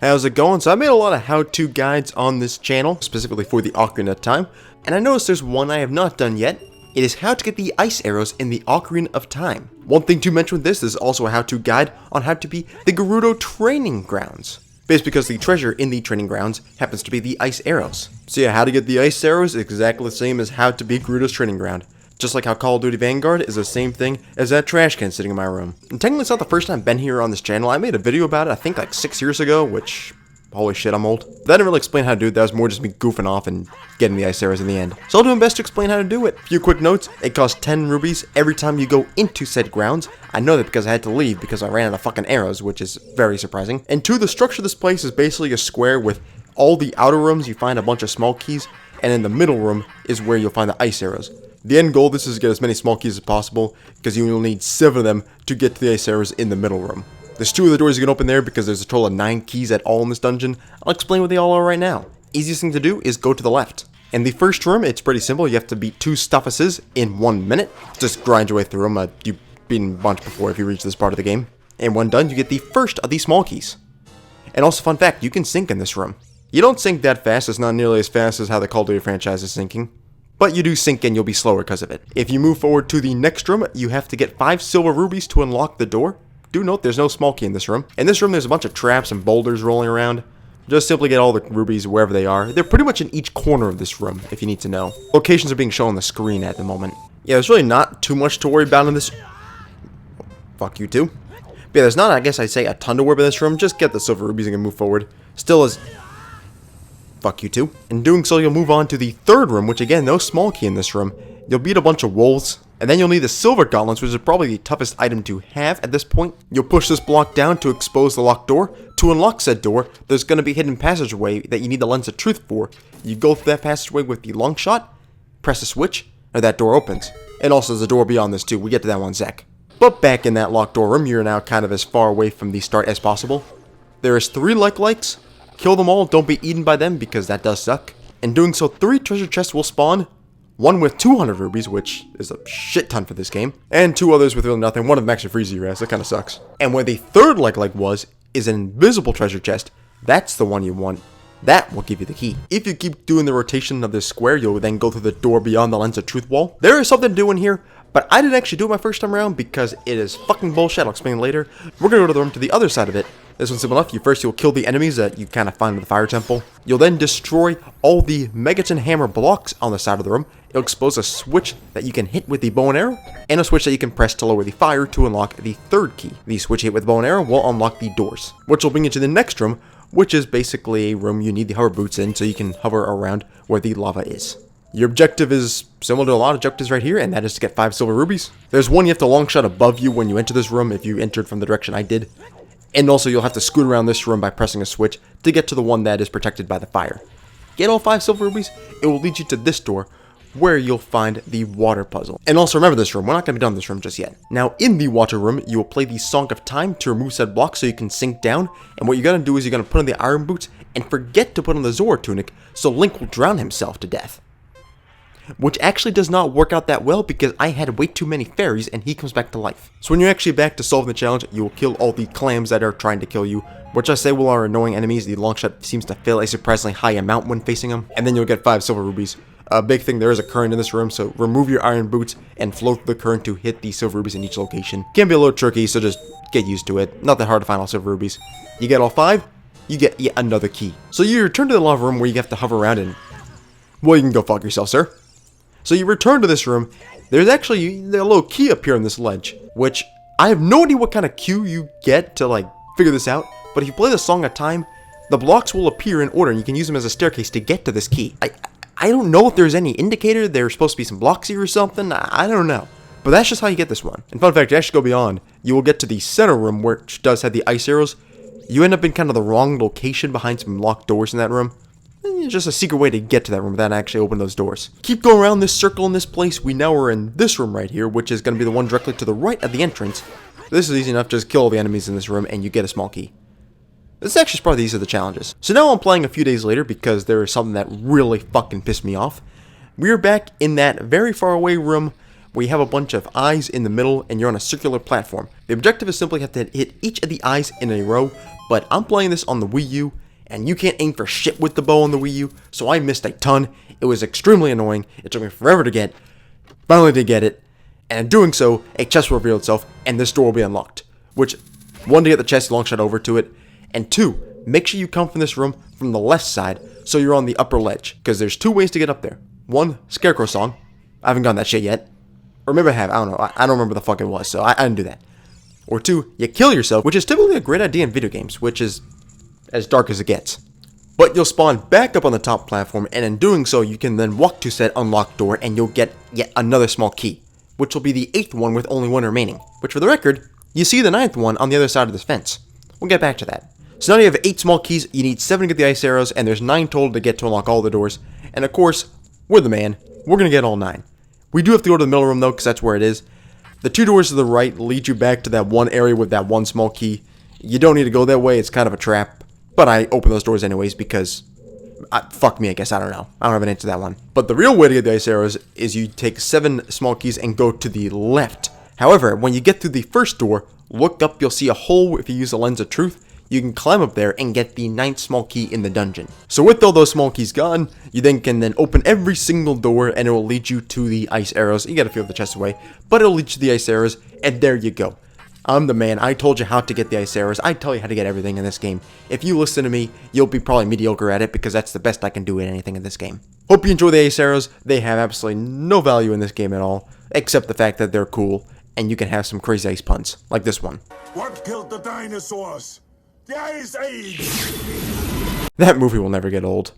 How's it going? So I made a lot of how-to guides on this channel, specifically for the Ocarina of Time, and I noticed there's one I have not done yet. It is how to get the ice arrows in the Ocarina of Time. One thing to mention with this is also a how-to guide on how to be the Gerudo training grounds. Based because the treasure in the training grounds happens to be the ice arrows. So yeah, how to get the ice arrows is exactly the same as how to be Gerudo's training ground. Just like how Call of Duty Vanguard is the same thing as that trash can sitting in my room. And technically it's not the first time I've been here on this channel. I made a video about it I think like 6 years ago, which, holy shit, I'm old. But I didn't really explain how to do it. That was more just me goofing off and getting the ice arrows in the end. So I'll do my best to explain how to do it. A few quick notes. It costs 10 rubies every time you go into said grounds. I know that because I had to leave because I ran out of fucking arrows, which is very surprising. And 2, the structure of this place is basically a square with all the outer rooms. You find a bunch of small keys, and in the middle room is where you'll find the ice arrows. The end goal of this is to get as many small keys as possible, because you will need 7 of them to get to the ice arrows in the middle room. There's 2 of the doors you can open there because there's a total of 9 keys at all in this dungeon. I'll explain what they all are right now. Easiest thing to do is go to the left. In the first room, it's pretty simple. You have to beat 2 stuffuses in 1 minute. Just grind your way through them. You've beaten a bunch before if you reach this part of the game. And when done, you get the first of these small keys. And also, fun fact, you can sink in this room. You don't sink that fast. It's not nearly as fast as how the Call of Duty franchise is sinking. But you do sink in, you'll be slower because of it. If you move forward to the next room, you have to get 5 silver rubies to unlock the door. Do note there's no small key in this room. In this room, there's a bunch of traps and boulders rolling around. Just simply get all the rubies wherever they are. They're pretty much in each corner of this room, if you need to know. Locations are being shown on the screen at the moment. Yeah, there's really not too much to worry about in this... Fuck you too. But yeah, there's not, I guess I'd say, a ton to worry about in this room. Just get the silver rubies and move forward. Still is... Fuck you too. In doing so, you'll move on to the third room, which again, no small key in this room. You'll beat a bunch of wolves, and then you'll need the silver gauntlets, which is probably the toughest item to have at this point. You'll push this block down to expose the locked door. To unlock said door, there's going to be a hidden passageway that you need the lens of truth for. You go through that passageway with the long shot, press a switch, and that door opens. And also there's a door beyond this too. We get to that one in a sec. But back in that locked door room, you're now kind of as far away from the start as possible. There is 3 like-likes. Kill them all, don't be eaten by them because that does suck. In doing so, 3 treasure chests will spawn. 1 with 200 rubies, which is a shit ton for this game. And 2 others with really nothing. One of them actually freezes your ass, that kind of sucks. And where the third like was, is an invisible treasure chest. That's the one you want. That will give you the key. If you keep doing the rotation of this square, you'll then go through the door beyond the lens of truth wall. There is something to do in here, but I didn't actually do it my first time around because it is fucking bullshit. I'll explain later. We're gonna go to the room to the other side of it. This one's simple enough. You'll kill the enemies that you kind of find in the fire temple. You'll then destroy all the Megaton hammer blocks on the side of the room. It'll expose a switch that you can hit with the bow and arrow, and a switch that you can press to lower the fire to unlock the third key. The switch hit with the bow and arrow will unlock the doors, which will bring you to the next room, which is basically a room you need the hover boots in so you can hover around where the lava is. Your objective is similar to a lot of objectives right here, and that is to get 5 silver rubies. There's one you have to long shot above you when you enter this room if you entered from the direction I did. And also you'll have to scoot around this room by pressing a switch to get to the one that is protected by the fire. Get all 5 silver rubies, it will lead you to this door where you'll find the water puzzle. And also remember this room, we're not going to be done with this room just yet. Now in the water room, you will play the Song of Time to remove said block so you can sink down. And what you're going to do is you're going to put on the iron boots and forget to put on the Zora tunic so Link will drown himself to death. Which actually does not work out that well because I had way too many fairies and he comes back to life. So when you're actually back to solving the challenge, you will kill all the clams that are trying to kill you, which I say will are annoying enemies. The longshot seems to fail a surprisingly high amount when facing them. And then you'll get 5 silver rubies. A big thing, there is a current in this room, so remove your iron boots and float the current to hit the silver rubies in each location. Can be a little tricky, so just get used to it. Not that hard to find all silver rubies. You get all 5, you get yet another key. So you return to the lava room where you have to hover around and... Well, you can go fuck yourself, sir. So you return to this room, there's actually a little key up here on this ledge, which I have no idea what kind of cue you get to like figure this out, but if you play the Song of Time, the blocks will appear in order and you can use them as a staircase to get to this key. I don't know if there's any indicator there's supposed to be some blocks here or something, I don't know. But that's just how you get this one. And fun fact, you actually go beyond, you will get to the center room which does have the ice arrows. You end up in kind of the wrong location behind some locked doors in that room. It's just a secret way to get to that room without actually opening those doors. Keep going around this circle in this place. We now are in this room right here, which is going to be the one directly to the right of the entrance. This is easy enough. Just kill all the enemies in this room and you get a small key. This actually is probably the easiest of the challenges. So now I'm playing a few days later because there is something that really fucking pissed me off. We're back in that very far away room where you have a bunch of eyes in the middle and you're on a circular platform. The objective is simply have to hit each of the eyes in a row but I'm playing this on the Wii U, and you can't aim for shit with the bow on the Wii U, so I missed a ton. It was extremely annoying. It took me forever to get. Finally did get it, and in doing so, a chest will reveal itself, and this door will be unlocked. Which, 1, to get the chest, long shot over to it, and 2, make sure you come from this room from the left side, so you're on the upper ledge, because there's 2 ways to get up there. 1, Scarecrow Song. I haven't gotten that shit yet. Or maybe I have, I don't know. I don't remember the fuck it was, so I didn't do that. Or 2, you kill yourself, which is typically a great idea in video games, which is as dark as it gets. But you'll spawn back up on the top platform, and in doing so, you can then walk to said unlocked door, and you'll get yet another small key, which will be the 8th one with only 1 remaining. Which, for the record, you see the 9th one on the other side of this fence. We'll get back to that. So now you have 8 small keys, you need 7 to get the ice arrows, and there's 9 total to get to unlock all the doors. And of course, we're the man, we're gonna get all 9. We do have to go to the middle room though, because that's where it is. The 2 doors to the right lead you back to that one area with that 1 small key. You don't need to go that way, it's kind of a trap. But I open those doors anyways because, fuck me, I guess, I don't know. I don't have an answer to that one. But the real way to get the ice arrows is you take 7 small keys and go to the left. However, when you get through the first door, look up, you'll see a hole if you use the lens of truth. You can climb up there and get the 9th small key in the dungeon. So with all those small keys gone, you then can open every single door and it will lead you to the ice arrows. You gotta feel the chest away, but it'll lead you to the ice arrows, and there you go. I'm the man. I told you how to get the ice arrows. I tell you how to get everything in this game. If you listen to me, you'll be probably mediocre at it because that's the best I can do at anything in this game. Hope you enjoy the ice arrows. They have absolutely no value in this game at all, except the fact that they're cool, and you can have some crazy ice puns, like this one. What killed the dinosaurs? The Ice Age! That movie will never get old.